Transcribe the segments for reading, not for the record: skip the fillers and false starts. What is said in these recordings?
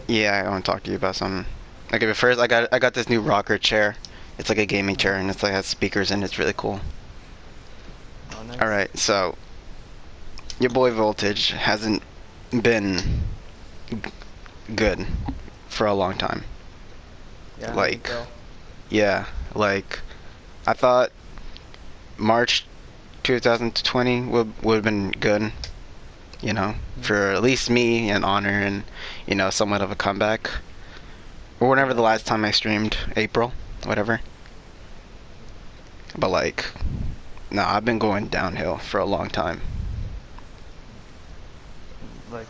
Yeah, I want to talk to you about something. Okay, but first, I got this new rocker chair. It's like a gaming chair, and it's like has speakers in it. It's really cool. Oh, All nice. right, so your boy Voltage hasn't been good for a long time. Yeah, I can Like, tell. yeah, like I thought March 2020 would have been good, Hmm. for at least me and Honor and somewhat of a comeback. Or whenever the Yeah. last time I streamed, April, whatever. But like, no, I've been going downhill for a long time. Like,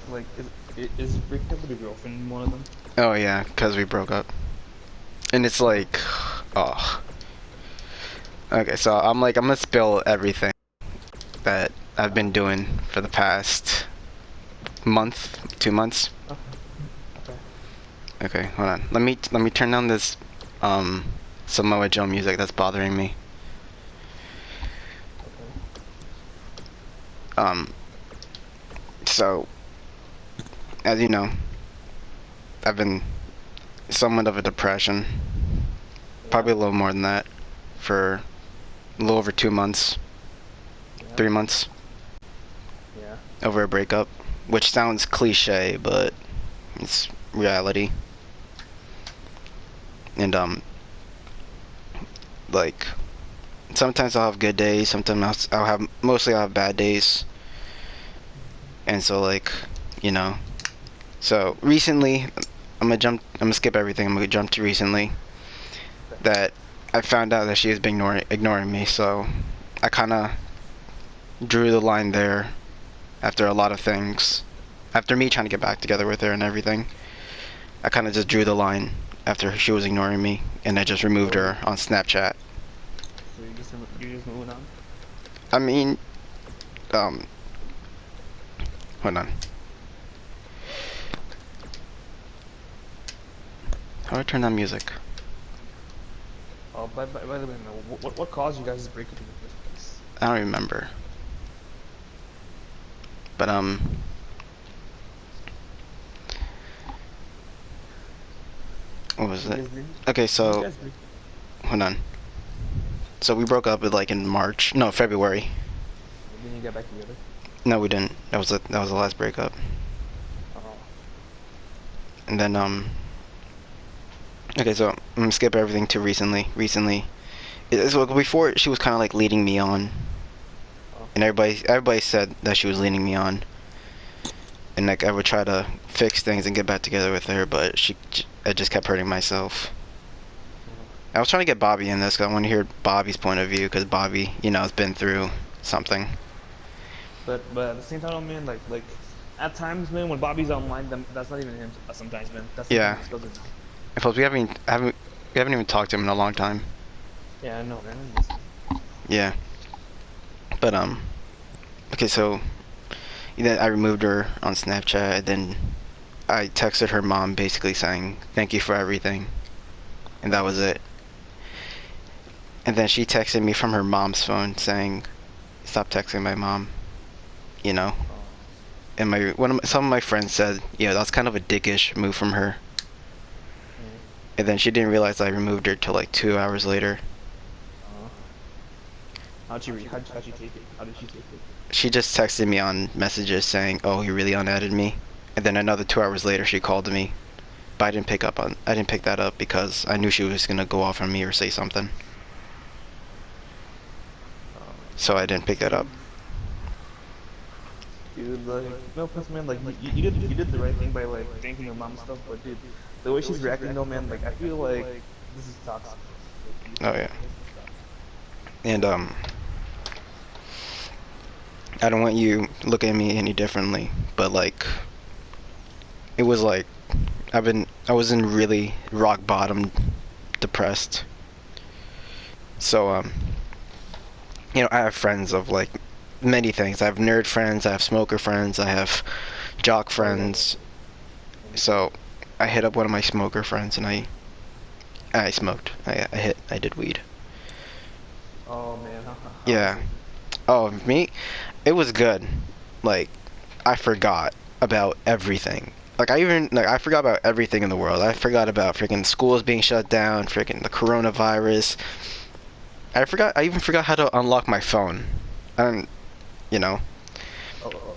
is breaking up with your girlfriend one of them? Oh yeah, because we broke up. And it's Oh. like, oh. Okay, so I'm gonna spill everything that I've Uh, been doing for the past month, 2 months. okay. Okay. Okay, hold on. Let me turn down this um Samoa Joe music that's bothering me. Okay. Um, so as you know, I've been somewhat of a depression, Yeah. probably a little more than that, for a little over 2 months, Yeah. 3 months, Yeah. over a breakup, which sounds cliche, but it's reality. And like sometimes I'll have good days, sometimes I'll have mostly I'll have bad days, and so like, you know. So recently, I'm gonna skip everything. I'm gonna jump to recently Okay. that I found out that she has been ignoring me. So I kind of drew the line there after a lot of things. After me trying to get back together with her and everything, I kind of just drew the line after she was ignoring me, and I just removed So her on Snapchat. you're just moving on. I mean, um, hold on. How do I turn on music? Oh, by the way, man, what caused you guys to break up in the first place? I don't remember. But what was Did it? you guys break? Okay, Did you so guys break? hold on. So we broke up like in March. No, February. Then you get back together. No, we didn't. That was the last breakup. Oh. And then okay, so I'm gonna skip everything to recently. Recently, so before she was kind of like leading me on, Oh. and everybody said that she was leading me on, and like I would try to fix things and get back together with her, but I just kept hurting myself. Oh. I was trying to get Bobby in this because I want to hear Bobby's point of view because Bobby, has been through something. But at the same time, man, at times, man, when Bobby's online, that's not even him. Sometimes, man, that's something Yeah. he just doesn't know. And plus, we haven't even talked to him in a long time. Yeah, I know, man. I miss him. Yeah. But okay, so then I removed her on Snapchat. And then I texted her mom basically saying thank you for everything, and that was it. And then she texted me from her mom's phone saying, "Stop texting my mom," you know. Oh. And some of my friends said, "Yeah, that's kind of a dickish move from her." Mm. And then she didn't realize I removed her till like 2 hours later. Uh, how'd she take it? How did she take it? She just texted me on messages saying, "Oh, you really unadded me," and then another 2 hours later she called me, but I didn't pick that up because I knew she was gonna go off on me or say something, so I didn't pick that up. Dude, no offense, man. You did the right thing by thanking your mom and stuff. But dude, the way she's reacting though, man, I feel like this is toxic. Low-key. Oh yeah, This is toxic. and I don't want you looking at me any differently, but like it was like I was in really rock bottom, depressed. So I have friends of like many things. I have nerd friends, I have smoker friends, I have jock Oh yeah, friends. yeah, me too. So I hit up one of my smoker friends and I smoked. I did weed. Oh man, how was Yeah. it? Oh, me? It was good. Like I forgot about everything. Like I forgot about everything in the world. I forgot about freaking schools being shut down, freaking the coronavirus. I even forgot how to unlock my phone. I don't, you know. Oh, oh,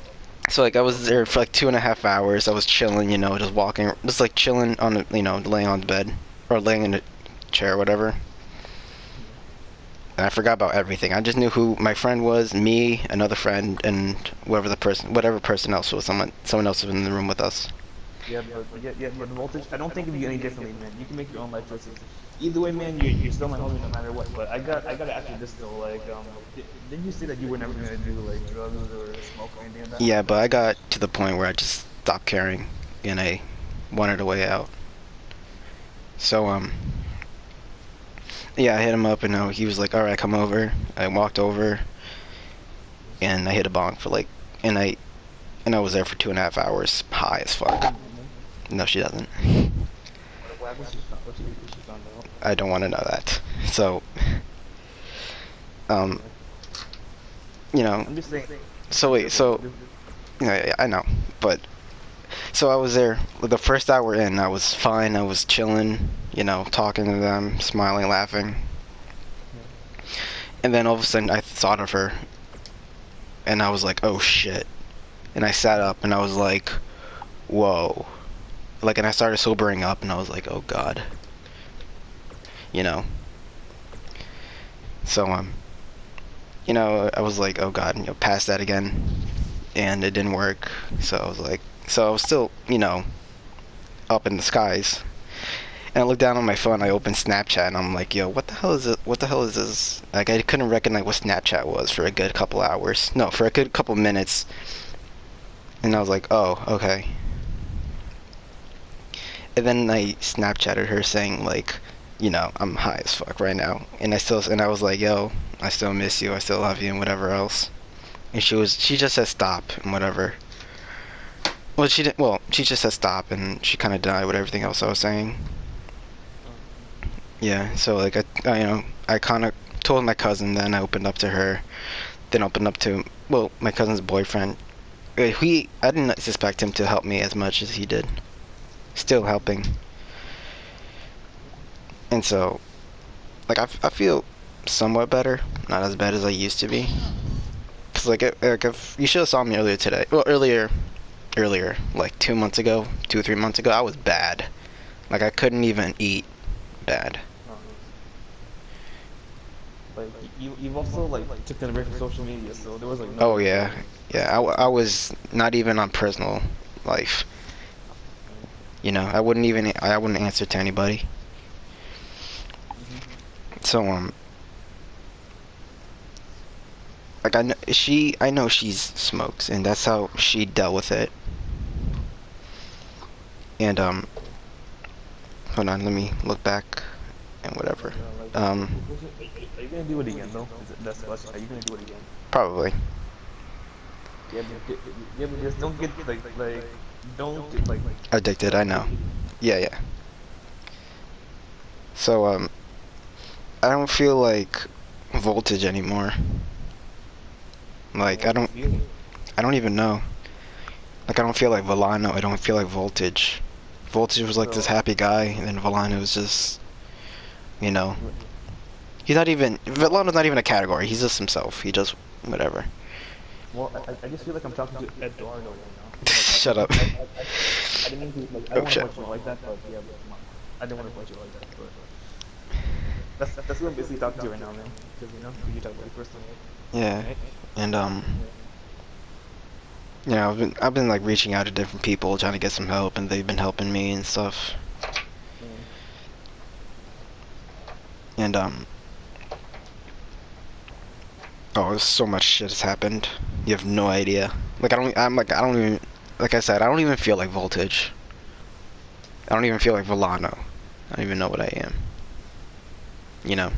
So like I oh, was there for like 2.5 hours. I was chilling, just walking, just like chilling on, laying on the bed or laying in a chair, or whatever. yeah. And I forgot about everything. I just knew who my friend was, me, another friend, and whatever person else was. Someone else was in the room with us. But voltage. I don't think of you any differently, man. You can make your own life choices. Either way, man, you're still my homie no matter what. But I gotta ask you this though. Like, didn't you say that you were never gonna do like drugs or smoke or anything like that? Yeah, but I got to the point where I just stopped caring, and I wanted a way out. So yeah, I hit him up, and he was like, "All right, come over." I walked over, and I hit a bong for like, and I was there for 2.5 hours, high as She fuck. doesn't know. No, she doesn't. What happened? She found out. I don't want to know that. So, um, Yeah. you know, I'm just saying. so wait, so yeah, I know, but so I was there. The first hour in, I was fine. I was chilling, talking to them, smiling, laughing, Yeah. and then all of a sudden, I thought of her, and I was like, "Oh shit!" And I sat up, and I was like, "Whoa!" Like, and I started sobering up, and I was like, "Oh god," you know. So I was like, "Oh god," past that again, and it didn't work. So I was like, so I was still, up in the skies. And I looked down on my phone, I opened Snapchat, and I'm like, yo, what the hell is it? What the hell is this? Like, I couldn't recognize what Snapchat was for a good couple hours. No, for a good couple minutes. And I was like, oh, okay. And then I Snapchatted her saying, like, I'm high as fuck right now. And I was like, yo, I still miss you, I still love you, and whatever else. And she just said stop, and whatever. Well, she didn't, well, she just said stop, and she kind of denied what everything else I was saying. Yeah, so like I kind of told my cousin, then I opened up to her, then opened up to my cousin's boyfriend. I didn't suspect him to help me as much as he did. Still helping, and so I feel somewhat better, not as bad as I used to be. Cause if you should have saw me earlier today. Well, earlier, like 2 months ago, 2 or 3 months ago, I was bad. Like I couldn't even eat. Bad. Like you've also like took a break from social media, so there was like no Oh way to yeah, like. yeah. I was not even on personal life. I wouldn't answer to anybody. Mm-hmm. So like I know she's smokes, and that's how she dealt with it. And hold on, let me look back and whatever. Like, Um, are you gonna do it again though? That's the question. Are you gonna do it again? Probably. But just don't get don't get Addicted, I know. Yeah, yeah. So I don't feel like voltage anymore. Like what do you feel? I don't even know. Like I don't feel like Volano, I don't feel like voltage. Voltage was like this So happy guy, and then Volano was just, you know, Volano's not even a category. He's just himself. He just whatever. well, I just feel like I'm talking to Eduardo right now. Shut up. I didn't mean to I Oh don't want to shit. punch you like that, but yeah, but come on. I didn't want to punch you like that, but that's what I'm basically talking to right now, man. Because you talk about your personal life, Yeah. right? And I've been like reaching out to different people trying to get some help, and they've been helping me and stuff. Mm. And oh, there's so much shit has happened. You have no idea. Like I don't even, like I said, I don't even feel like voltage. I don't even feel like Volano. I don't even know what I am. You know?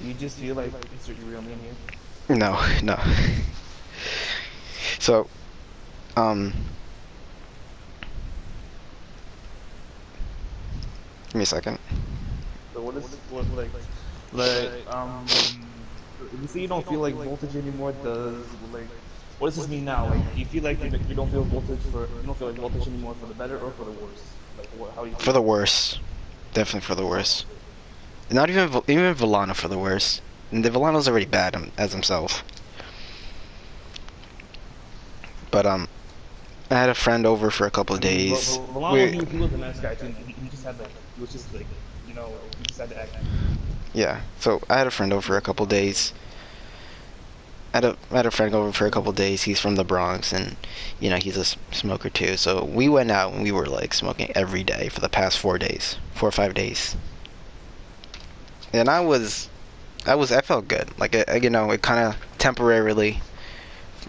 You just feel like insert your real name here. No, no. So, um, give me a second. So what like you say you don't feel like voltage anymore? Does like what does this mean now? Like, do you feel like you don't feel voltage for you don't feel like voltage anymore for the better or for the worse? Like, how do you For feel? the worse. Definitely for the worse. Not even even Volano for the worse. And the Volano's already bad as himself. But I had a friend over for a couple of I mean, days. Volano, We he was a nice guy too. He just had like he was just like he just had to act. Yeah. So I had a friend over for a couple of days. I had a friend over for a couple of days. He's from the Bronx, and he's a smoker too. So we went out and we were like smoking every day for the past 4 days, 4 or 5 days. And I felt good. Like it kind of temporarily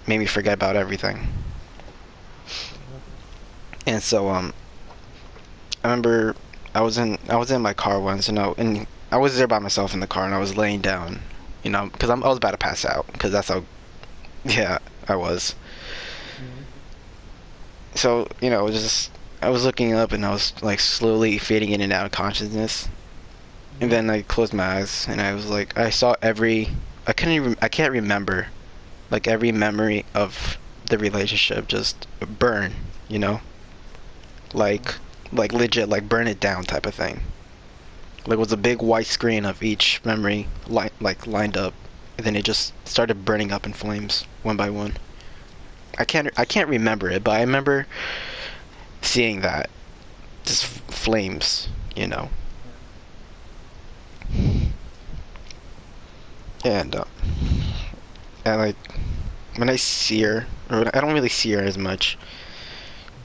made me forget about everything. And so I remember I was in my car once, and I was there by myself in the car, and I was laying down, because I was about to pass out, because that's how, yeah, I was. Mm-hmm. So I was looking up, and I was like slowly fading in and out of consciousness, and then I closed my eyes, and I was like, I can't remember, like every memory of the relationship just burn, you know, like like legit, like burn it down type of thing. Like it was a big white screen of each memory lined up, and then it just started burning up in flames one by one. I can't remember it, but I remember seeing that just flames, you know. And like when I see her, or I don't really see her as much,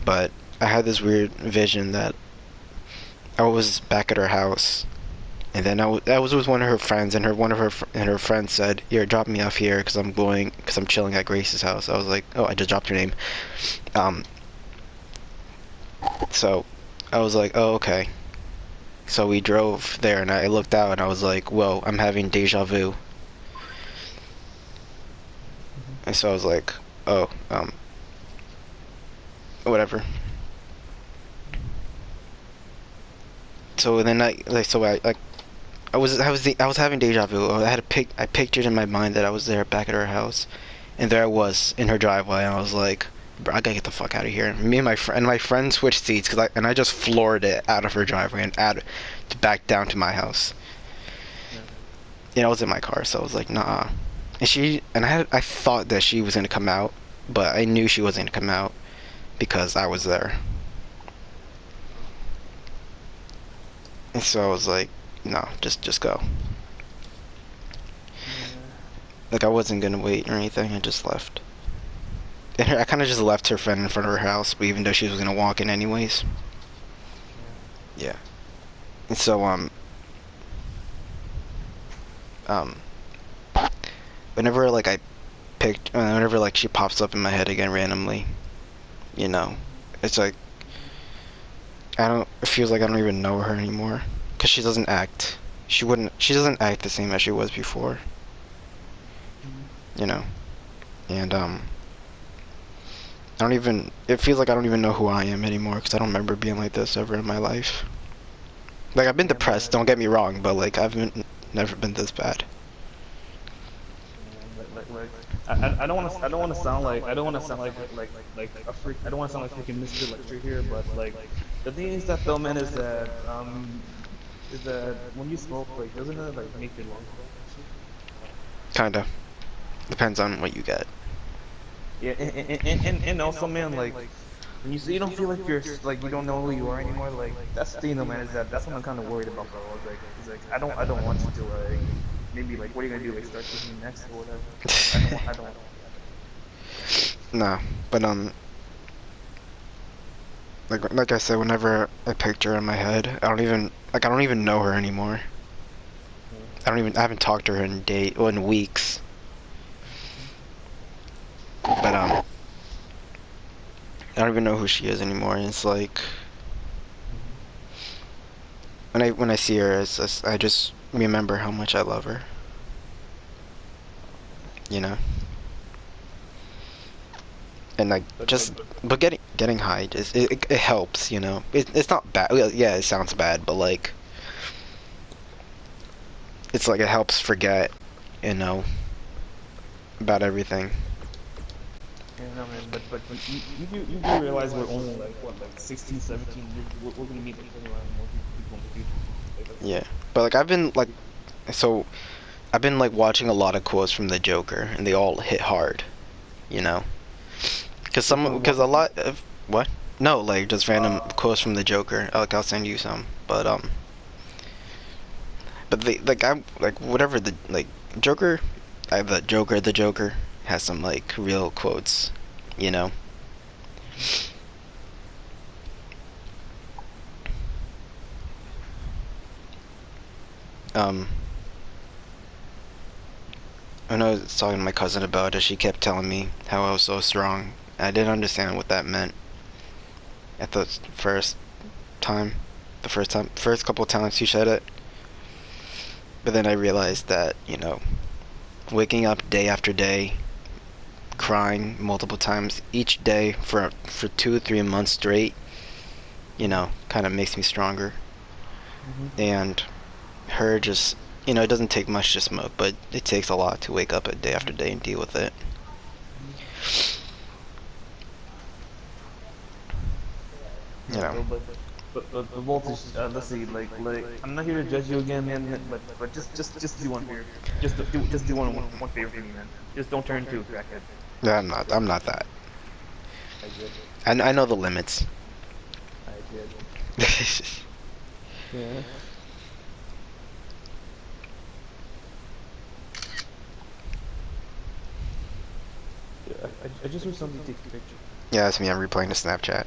but I had this weird vision that I was back at her house, and then I was with one of her friends, and her friend said, "Here, drop me off here, because I'm chilling at Grace's house." I was like, "Oh, I just dropped her name." Um, so I was like, "Oh, okay." So we drove there, and I looked out, and I was like, "Whoa, I'm having deja vu." And so I was like, "Oh, whatever." So then I was having deja vu. I pictured in my mind that I was there back at her house, and there I was in her driveway, and I was like, "Bro, I gotta get the fuck out of here." And me and my friend switched seats, and I just floored it out of her driveway and back down to my house. Yeah. I was in my car, so I was like, "Nah." I thought that she was gonna come out, but I knew she wasn't gonna come out because I was there. And so I was like, "No, just go." Yeah. Like I wasn't gonna wait or anything. I just left. And I kind of just left her friend in front of her house, but even though she was gonna walk in anyways. Yeah. Yeah. And so um whenever like whenever like she pops up in my head again randomly, you know, it's like it feels like I don't even know her anymore, cuz she doesn't act the same as she was before, Mhm. you know. And it feels like I don't even know who I am anymore, cuz I don't remember being like this ever in my life. Like I've been Yeah, depressed, but don't get me wrong, but like never been this bad. I don't want to sound like I don't want to sound like a freak. I don't want to sound like freaking Mr. Lecture here, but like the thing is that though, man, is that when you smoke, like doesn't it like make your lungs burn and shit? Kinda. Depends on what you get. Yeah, and also, man, like when you say you don't feel like like you don't know who you are anymore, like that's the thing though, man, is that that's what I'm kind of worried about, bro. Is like I don't want you to like maybe like what are you gonna do, like start kicking me next or whatever? Like I don't want Nah, but like I said, whenever I picture her in my head, I don't even know her anymore. that. I haven't talked to her in weeks. But I don't even know who she is anymore. And it's like when I see her, I just remember how much I love her. You know. And like just but getting high it helps, you know. It's not bad. Well, yeah, it sounds bad, but like it's like it helps forget, you know, about everything. Yeah, no, man, but you do realize we're only like what, like 16, 17. We're gonna meet like plenty around more people in the future. Like Yeah, but like so I've been like watching a lot of quotes from the Joker, and they all hit hard, you know. which one? Because What? a lot of what? No, like just random quotes from the Joker. Like I'll send you some, but they like I like whatever the like Joker, I have the Joker has some like real quotes, you know. Um, when I was talking to my cousin about it, she kept telling me how I was so strong. I didn't understand what that meant at the time, first couple times she said it. But then I realized that, waking up day after day, crying multiple times each day for 2 or 3 months straight, kind of makes me stronger. Mm-hmm. And her just, it doesn't take much to smoke, but it takes a lot to wake up day after day and deal with it. You Yeah, know. bro, but the voltage. Let's see, like I'm not here to judge you again, man. But just do one favor. Just do one favor for me, man. Just don't turn into a crackhead. No, I'm not. I'm not that. I did. I know the limits. I did. Yeah. Yeah, I just heard somebody take a picture. Yeah, that's me. I'm replaying the Snapchat.